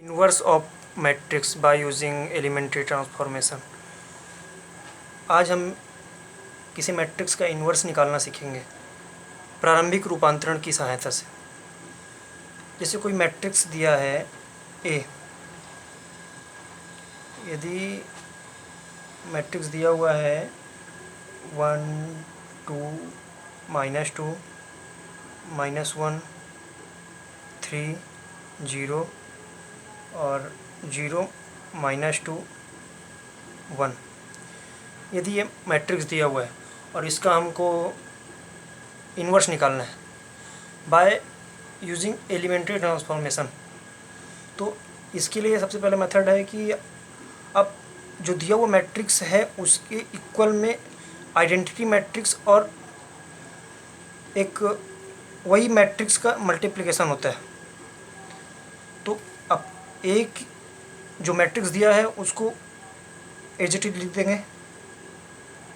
Inverse of matrix by using elementary transformation. आज हम किसी मैट्रिक्स का इन्वर्स निकालना सीखेंगे प्रारंभिक रूपांतरण की सहायता से। जैसे कोई मैट्रिक्स दिया है ए, यदि मैट्रिक्स दिया हुआ है 1 2 -2 -1 3 0 और 0 -2 1, यदि ये मैट्रिक्स दिया हुआ है और इसका हमको इन्वर्स निकालना है बाय यूजिंग एलिमेंट्री ट्रांसफॉर्मेशन, तो इसके लिए सबसे पहले मेथड है कि अब जो दिया हुआ मैट्रिक्स है उसके इक्वल में आइडेंटिटी मैट्रिक्स और एक वही मैट्रिक्स का मल्टीप्लिकेशन होता है। तो अब एक जो मैट्रिक्स दिया है उसको एज इट इज लिख देंगे,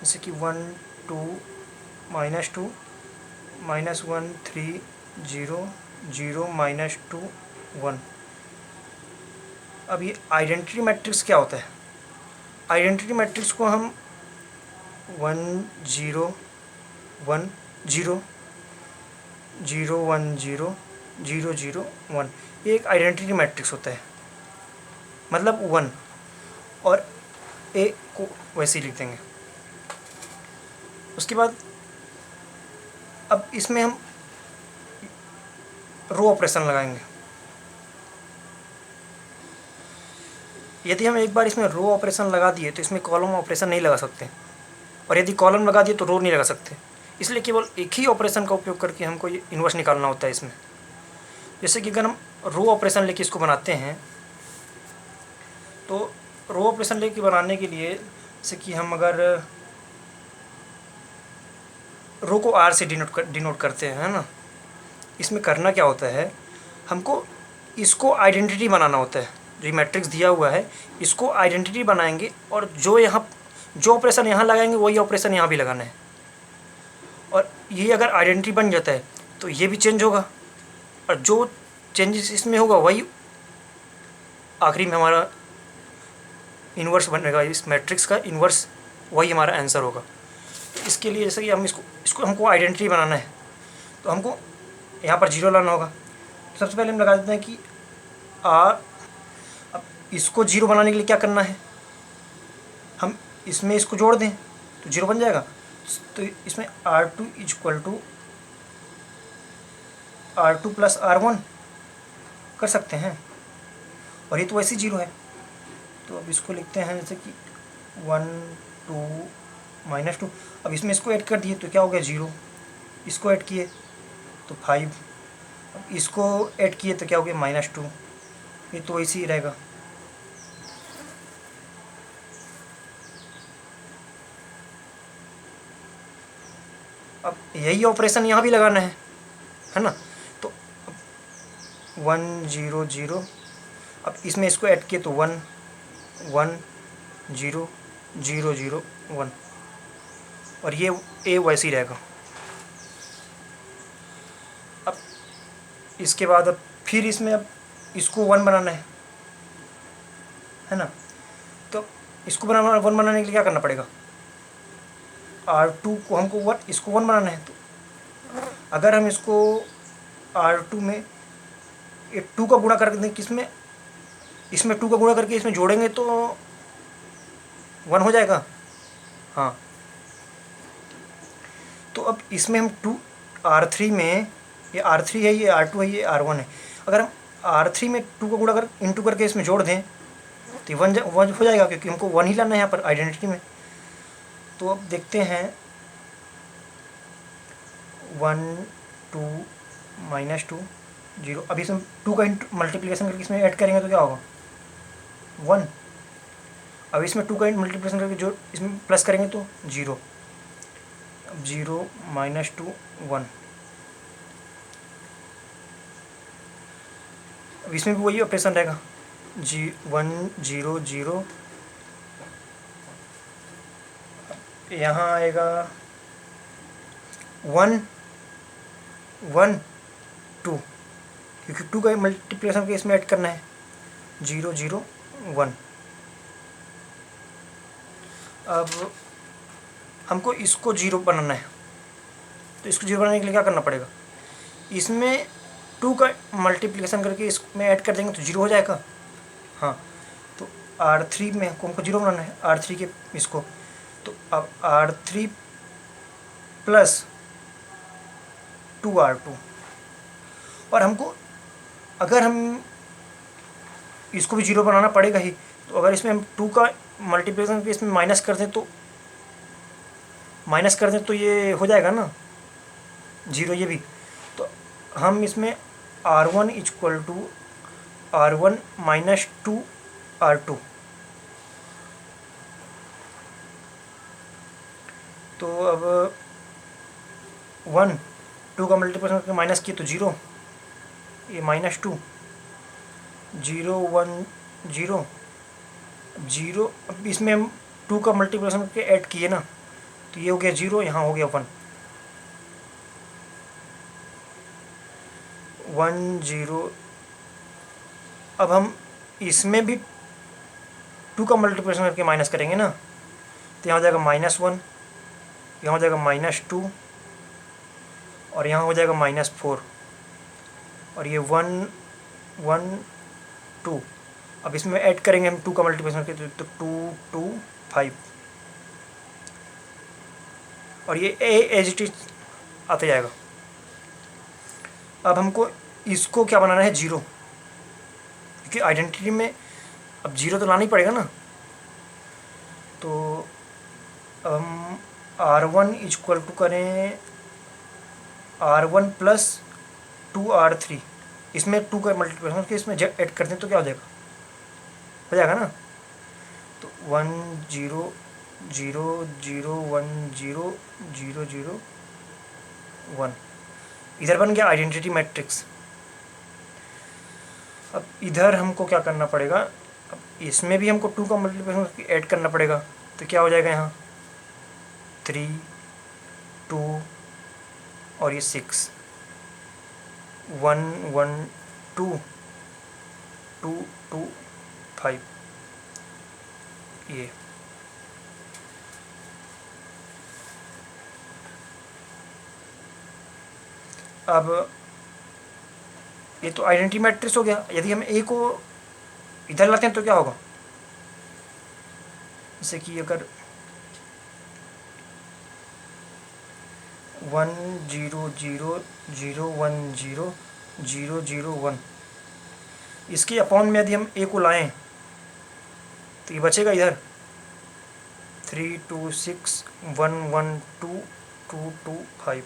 जैसे कि 1 2 -2 -1 3 0 0 -2 1। अब ये आइडेंटिटी मैट्रिक्स क्या होता है? आइडेंटिटी मैट्रिक्स को हम 1 0 1 0 0 1 0 0 0 1, ये एक आइडेंटिटी मैट्रिक्स होता है, मतलब 1, और ए को वैसे ही लिख देंगे। उसके बाद अब इसमें हम रो ऑपरेशन लगाएंगे। यदि हम एक बार इसमें रो ऑपरेशन लगा दिए तो इसमें कॉलम ऑपरेशन नहीं लगा सकते, और यदि कॉलम लगा दिए तो रो नहीं लगा सकते। इसलिए केवल एक ही ऑपरेशन का उपयोग करके हमको ये इन्वर्स निकालना होता है इसमें। जैसे कि अगर हम रो ऑपरेशन लेके इसको बनाते हैं, तो रो ऑपरेशन लेके बनाने के लिए जैसे कि हम अगर रो को आर से डिनोट करते हैं, है ना, इसमें करना क्या होता है, हमको इसको आइडेंटिटी बनाना होता है। जो मैट्रिक्स दिया हुआ है इसको आइडेंटिटी बनाएंगे, और जो ऑपरेशन यहाँ लगाएंगे वही ऑपरेशन यहाँ भी लगाना है। और ये अगर आइडेंटिटी बन जाता है तो ये भी चेंज होगा, और जो चेंजेस इसमें होगा वही आखिरी में हमारा इन्वर्स बनेगा। इस मैट्रिक्स का इन्वर्स वही हमारा आंसर होगा। इसके लिए जैसे कि हम इसको हमको आइडेंटिटी बनाना है, तो हमको यहाँ पर 0 लाना होगा। तो सबसे पहले हम लगा देते हैं कि आर। अब इसको 0 बनाने के लिए क्या करना है, हम इसमें इसको जोड़ दें तो 0 बन जाएगा। तो इसमें R2 = R2 + R1 कर सकते हैं, और ये तो वैसे 0 है। तो अब इसको लिखते हैं जैसे कि 1 2 -2। अब इसमें इसको ऐड कर दिए तो क्या हो गया 0, इसको ऐड किए तो 5, अब इसको ऐड किए तो क्या हो गया -2, ये तो वैसे ही रहेगा। अब यही ऑपरेशन यहाँ भी लगाना है ना। तो 1 0 0, अब इसमें इसको ऐड किए तो 1 1 0 0 0 1, और ये ए वैसे ही रहेगा। अब इसके बाद अब फिर इसमें अब इसको 1 बनाना है ना। तो इसको 1 बनाने के लिए क्या करना पड़ेगा, R2 को हमको इसको 1 बनाना है। तो अगर हम इसको R2 में 2 का गुणा करके किसमें, इसमें 2 का गुणा करके इसमें जोड़ेंगे तो 1 हो जाएगा। हाँ, तो अब इसमें हम R3 में, ये R3 है, ये R2 है, ये R1 है। अगर हम R3 में 2 का गुणा इंटू करके इसमें जोड़ दें तो 1 हो जाएगा, क्योंकि हमको 1 ही लाना है यहाँ पर आइडेंटिटी में। तो अब देखते हैं 1 2 -2 0। अब इसमें 2 का मल्टीप्लिकेशन करके इसमें ऐड करेंगे तो क्या होगा 1। अब इसमें 2 का मल्टीप्लिकेशन करके जो इसमें प्लस करेंगे तो 0। अब 0 -2 1। अब इसमें भी वही ऑपरेशन रहेगा, 1 0 0, यहाँ आएगा 1 1 2, क्योंकि 2 का मल्टीप्लिकेशन के इसमें ऐड करना है। 0 0 1। अब हमको इसको 0 बनाना है, तो इसको 0 बनाने के लिए क्या करना पड़ेगा, इसमें 2 का मल्टीप्लिकेशन करके इसमें ऐड कर देंगे तो 0 हो जाएगा। हाँ, तो R3 में हमको 0 बनाना है, R3 के इसको, तो अब R3 प्लस 2R2, और हमको अगर हम इसको भी 0 बनाना पड़ेगा ही, तो अगर इसमें हम 2 का मल्टीप्लिकेशन करके इसमें माइनस कर दें तो ये हो जाएगा ना 0 ये भी। तो हम इसमें R1 equal to R1 minus 2R2, तो अब 1 2 का मल्टीप्लिकेशन करके माइनस किए तो 0, ये माइनस 2 0 1 0 0। अब इसमें हम 2 का मल्टीप्लिकेशन करके ऐड किए ना, तो ये हो गया 0, यहाँ हो गया 1 1 0। अब हम इसमें भी 2 का मल्टीप्लिकेशन करके माइनस करेंगे ना, तो यहाँ हो जाएगा -1, यहाँ हो जाएगा -2, और यहाँ हो जाएगा -4, और ये 1 1 2। अब इसमें ऐड करेंगे हम 2 का मल्टीप्लिकेशन करके तो 2 2 5, और ये एज इट इज आता जाएगा। अब हमको इसको क्या बनाना है 0, क्योंकि आइडेंटिटी में अब 0 तो लाना ही पड़ेगा ना। तो हम R1 इक्वल टू करें R1 प्लस 2R3, इसमें 2 का मल्टीप्लिकेशन करके इसमें ऐड कर दें तो क्या हो जाएगा ना। तो 1 0 0 0 1 0 0 0 1, इधर बन गया आइडेंटिटी मैट्रिक्स। अब इधर हमको क्या करना पड़ेगा, अब इसमें भी हमको 2 का मल्टीप्लिकेशन ऐड करना पड़ेगा, तो क्या हो जाएगा यहाँ 3 2 और ये 6 1 1 2 2 2 5, ये अब ये तो आइडेंटिटी मैट्रिक्स हो गया। यदि हम ए को इधर लाते हैं तो क्या होगा, जैसे कि अगर 1 0 0 0 1 0 0 0 1, इसके अपॉन में यदि हम ए को लाएं तो ये बचेगा इधर 3 2 6 1 1 2 2 2 5,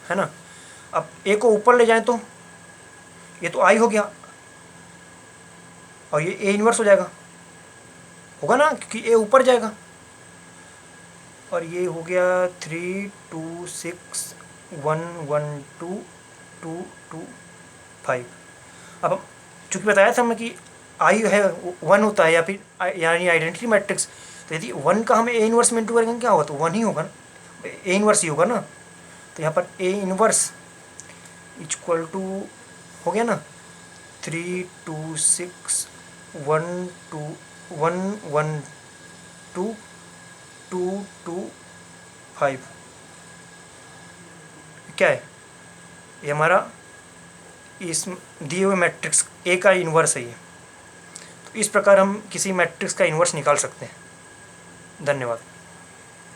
है ना। अब ए को ऊपर ले जाएं तो ये तो आई हो गया, और ये ए इन्वर्स हो जाएगा, होगा ना, क्योंकि ए ऊपर जाएगा, और ये हो गया 3 2 6 1 1 2 2 2 5। अब चूँकि बताया था मैं कि आई है 1 होता है, या फिर यानी आइडेंटिटी मैट्रिक्स, तो यदि 1 का हम ए इन्वर्स में इंटू करेंगे क्या होगा, तो 1 ही होगा ना, ए इन्वर्स ही होगा ना। तो यहाँ पर ए इन्वर्स इक्वल टू हो गया ना 3 2 6 1 2 1 1 2 2 2 5, क्या है ये हमारा इस दिए हुए मैट्रिक्स ए का इन्वर्स है ये। तो इस प्रकार हम किसी मैट्रिक्स का इन्वर्स निकाल सकते हैं। धन्यवाद।